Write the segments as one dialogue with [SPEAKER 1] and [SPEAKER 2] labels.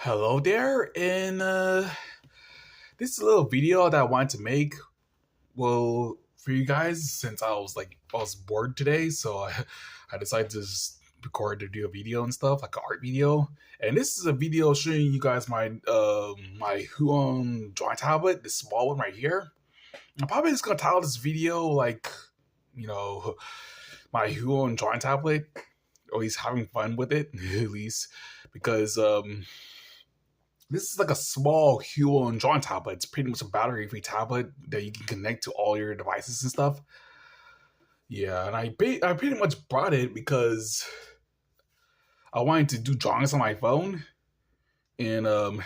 [SPEAKER 1] Hello there, and this is a little video that I wanted to make. Well, for you guys, since I was bored today, so I decided to just record to do a video and stuff, like an art video. And this is a video showing you guys my huion drawing tablet, this small one right here. I'm probably just gonna title this video like, you know, my huion drawing tablet, or at least having fun with it, at least because this is like a small huion drawing tablet. It's pretty much a battery-free tablet that you can connect to all your devices and stuff. Yeah, and I pretty much brought it because I wanted to do drawings on my phone, and I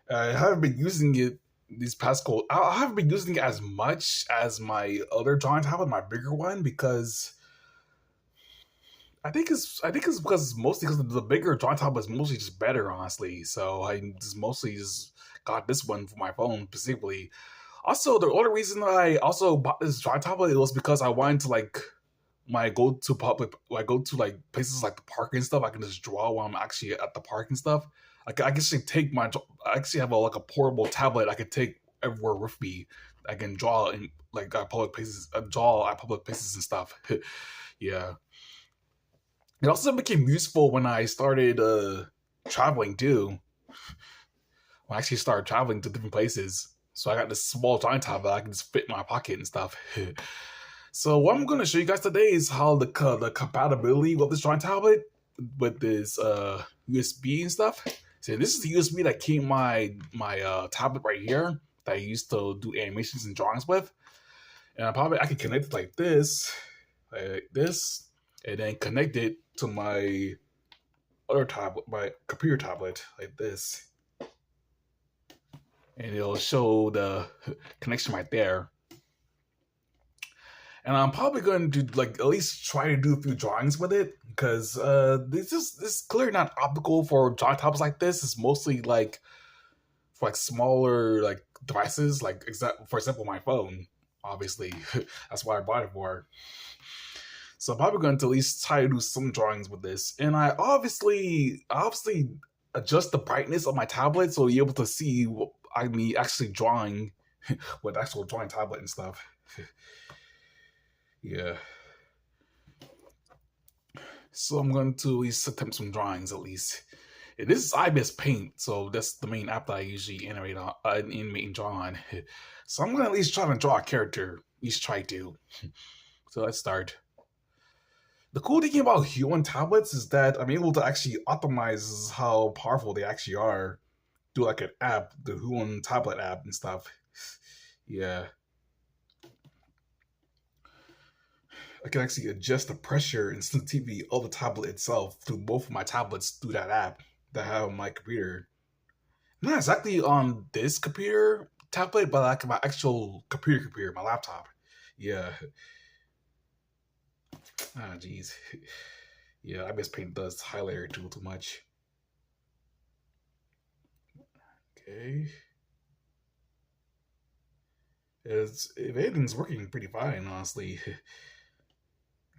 [SPEAKER 1] haven't been using it these past couple. I haven't been using it as much as my other drawing tablet, my bigger one, because I think it's because mostly because the bigger drawing tablet is mostly just better, honestly. So I just mostly just got this one for my phone specifically. Also, the other reason that I also bought this drawing tablet it was because I wanted to like when I go to public, when I go to like places like the park and stuff, I can just draw while I'm actually at the park and stuff. I can actually take I actually have like a portable tablet I could take everywhere with me. I can draw in like public places, draw at public places and stuff. Yeah. It also became useful when I started traveling too. When I actually started traveling to different places. So I got this small drawing tablet I can just fit in my pocket and stuff. So what I'm going to show you guys today is how the compatibility of this drawing tablet with this USB and stuff. So this is the USB that came my tablet right here that I used to do animations and drawings with. And I can connect it like this, and then connect it to my other tablet, my computer tablet, like this. And it'll show the connection right there. And I'm probably going to like at least try to do a few drawings with it because this is clearly not optical for drawing tablets like this. It's mostly like for like smaller like devices, like for example my phone. Obviously, that's why I bought it for. So I'm probably going to at least try to do some drawings with this. And I obviously adjust the brightness of my tablet so you're able to see what I mean actually drawing with actual drawing tablet and stuff. Yeah. So I'm going to at least attempt some drawings at least. And this is IBS Paint, so that's the main app that I usually animate and draw on. So I'm going to at least try to draw a character. At least try to. So let's start. The cool thing about huion tablets is that I'm able to actually optimize how powerful they actually are. Do like an app, the huion tablet app and stuff. Yeah. I can actually adjust the pressure and sensitivity of the tablet itself through both of my tablets through that app that I have on my computer. Not exactly on this computer tablet, but like my actual computer, my laptop. Yeah. Ah, jeez. Yeah, I miss Paint does highlighter tool too much. Okay. If anything's working pretty fine, honestly.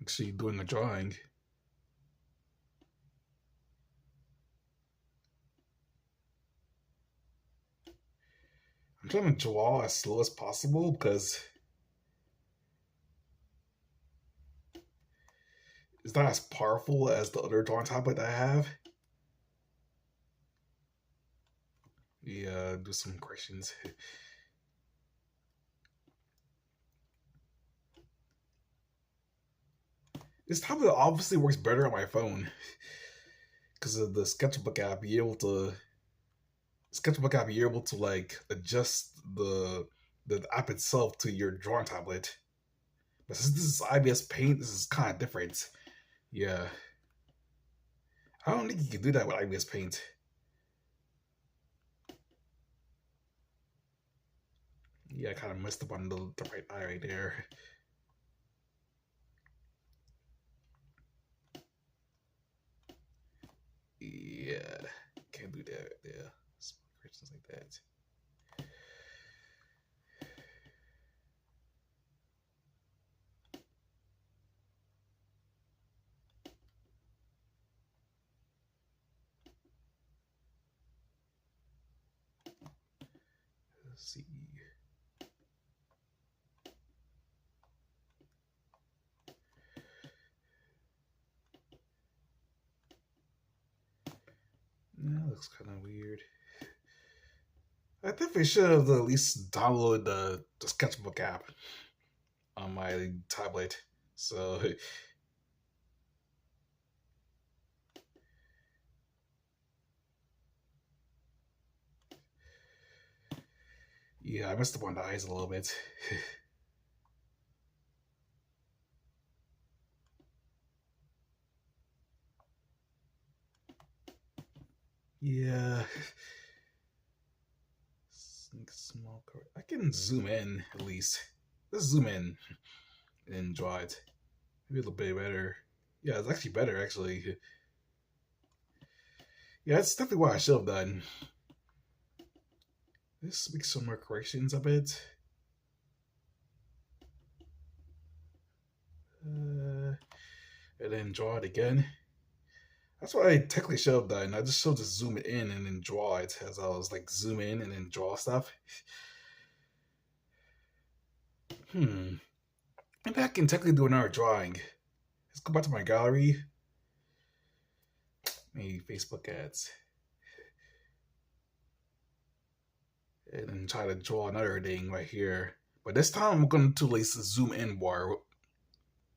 [SPEAKER 1] Actually doing a drawing. I'm trying to draw as slow as possible because it's not as powerful as the other drawing tablet I have. Yeah, do some corrections. This tablet obviously works better on my phone because of the sketchbook app. You're able to like adjust the app itself to your drawing tablet. But since this is IBS Paint, this is kind of different. Yeah, I don't think you can do that with IBS Paint. Yeah, I kind of messed up on the right eye right there. Yeah, can't do that. Yeah, some corrections like that. Let's see. That looks kind of weird. I definitely should have at least downloaded the sketchbook app on my tablet. So yeah, I messed up on the eyes a little bit. Yeah. Small card. I can zoom in at least. Let's zoom in and draw it. Maybe a little bit better. Yeah, it's actually better actually. Yeah, that's definitely what I should have done. Let's make some more corrections a bit. And then draw it again. That's what I technically should have done. I just should just zoom it in and then draw it as I was like zoom in and then draw stuff. Maybe I can technically do another drawing. Let's go back to my gallery. Maybe Facebook ads. And then try to draw another thing right here. But this time I'm going to at least zoom in more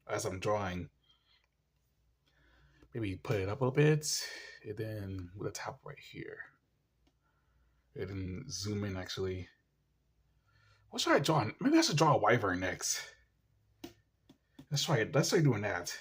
[SPEAKER 1] as I'm drawing. Maybe put it up a little bit, and then with a tap right here. And then zoom in actually. What should I draw? Maybe I should draw a wyvern next. Let's try it. Let's try doing that.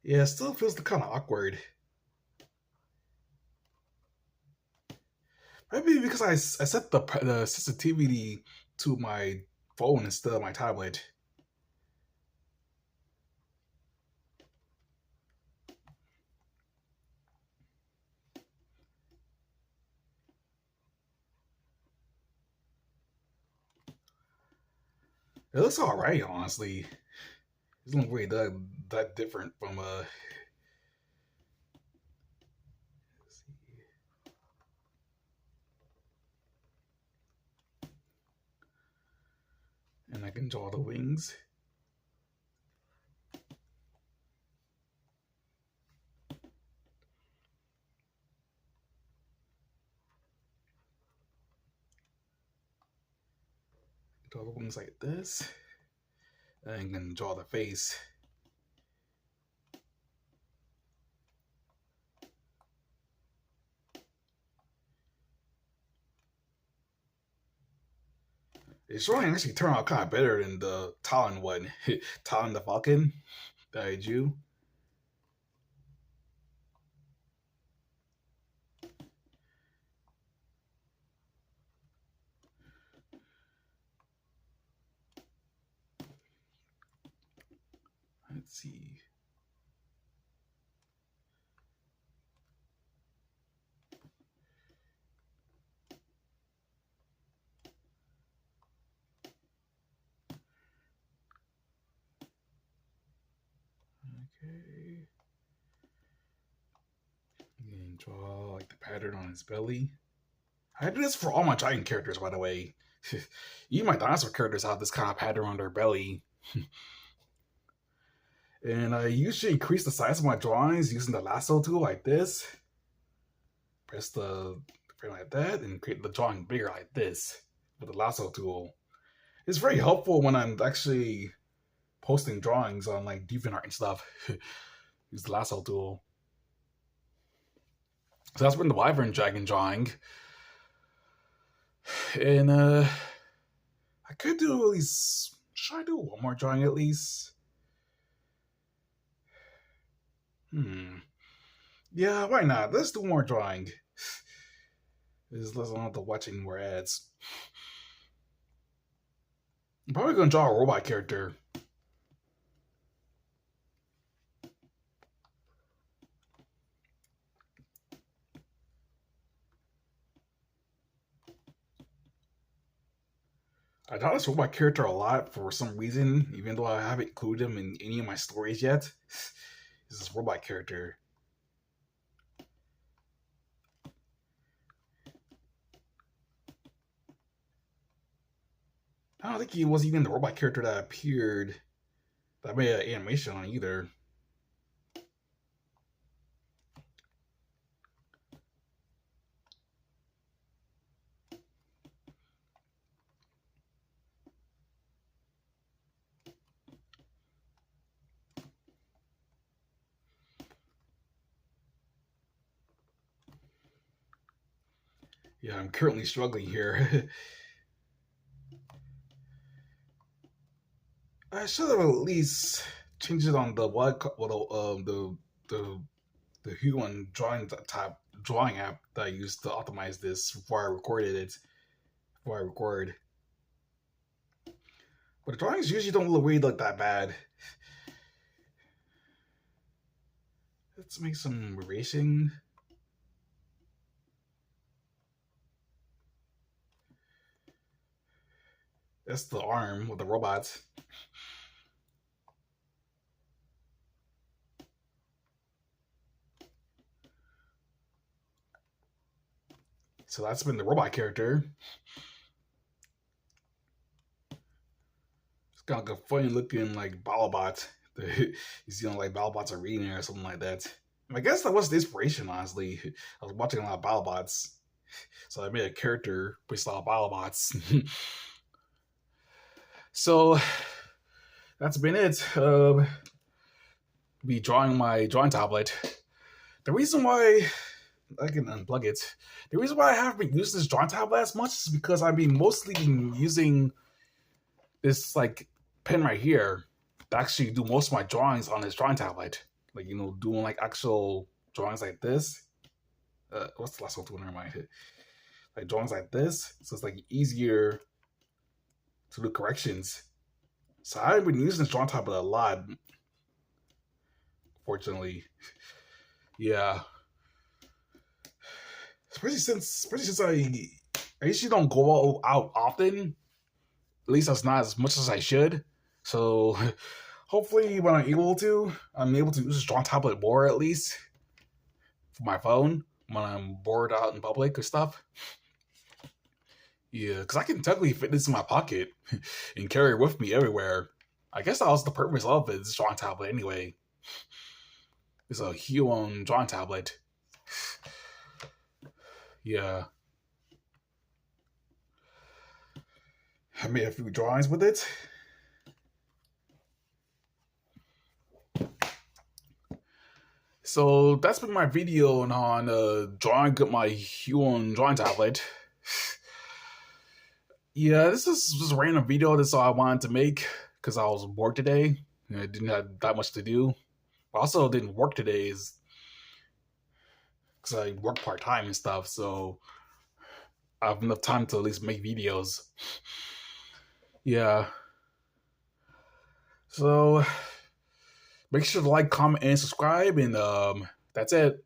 [SPEAKER 1] Yeah, it still feels kind of awkward. Maybe because I set the sensitivity to my phone instead of my tablet. It looks alright, honestly. It doesn't look really that different from and I can draw the wings. Draw the wings like this. And then draw the face. It's drawing actually turned out kind of better than the Talon one. Talon the Falcon that I drew. Let's see. Okay. And draw like the pattern on his belly. I do this for all my giant characters, by the way. Even my dinosaur characters have this kind of pattern on their belly. And I usually increase the size of my drawings using the lasso tool like this. Press the frame like that and create the drawing bigger like this with the lasso tool. It's very helpful when I'm actually posting drawings on like DeviantArt and stuff. Use the lasso tool. So that's been the wyvern dragon drawing. And I could do at least, should I do one more drawing at least? Yeah, why not? Let's do more drawing. Let's not have to watching more ads. I'm probably gonna draw a robot character. I thought this robot character a lot for some reason, even though I haven't included him in any of my stories yet. This is robot character. I don't think he was even the robot character that appeared that I made an animation on either. Yeah, I'm currently struggling here. I should have at least changed it on the what well, the the huion drawing app that I used to optimize this before I recorded it. Before I record, but the drawings usually don't really look that bad. Let's make some erasing. That's the arm with the robot. So that's been the robot character. It's got like a funny looking like Balabot. You see on like Balabot's Arena or something like that. I guess that was the inspiration, honestly. I was watching a lot of Balabots. So I made a character based on Balabots. So that's been it. Be drawing my drawing tablet. The reason why I can unplug it. The reason why I haven't been using this drawing tablet as much is because I've been mostly using this like pen right here to actually do most of my drawings on this drawing tablet. Like doing like actual drawings like this. What's the last one? Never mind. Like drawings like this, so it's like easier to do corrections. So I've been using this drawing tablet a lot. Fortunately, yeah. Especially since I usually don't go out often. At least that's not as much as I should. So hopefully when I'm able to use this drawing tablet more at least for my phone when I'm bored out in public or stuff. Yeah, because I can technically fit this in my pocket and carry it with me everywhere. I guess that was the purpose of it, this drawing tablet anyway. It's a huion drawing tablet. Yeah. I made a few drawings with it. So that's been my video on drawing my huion drawing tablet. Yeah, this is just a random video. That's all I wanted to make because I was bored today. I didn't have that much to do. I also didn't work today because I work part time and stuff. So I have enough time to at least make videos. Yeah. So make sure to like, comment, and subscribe. And that's it.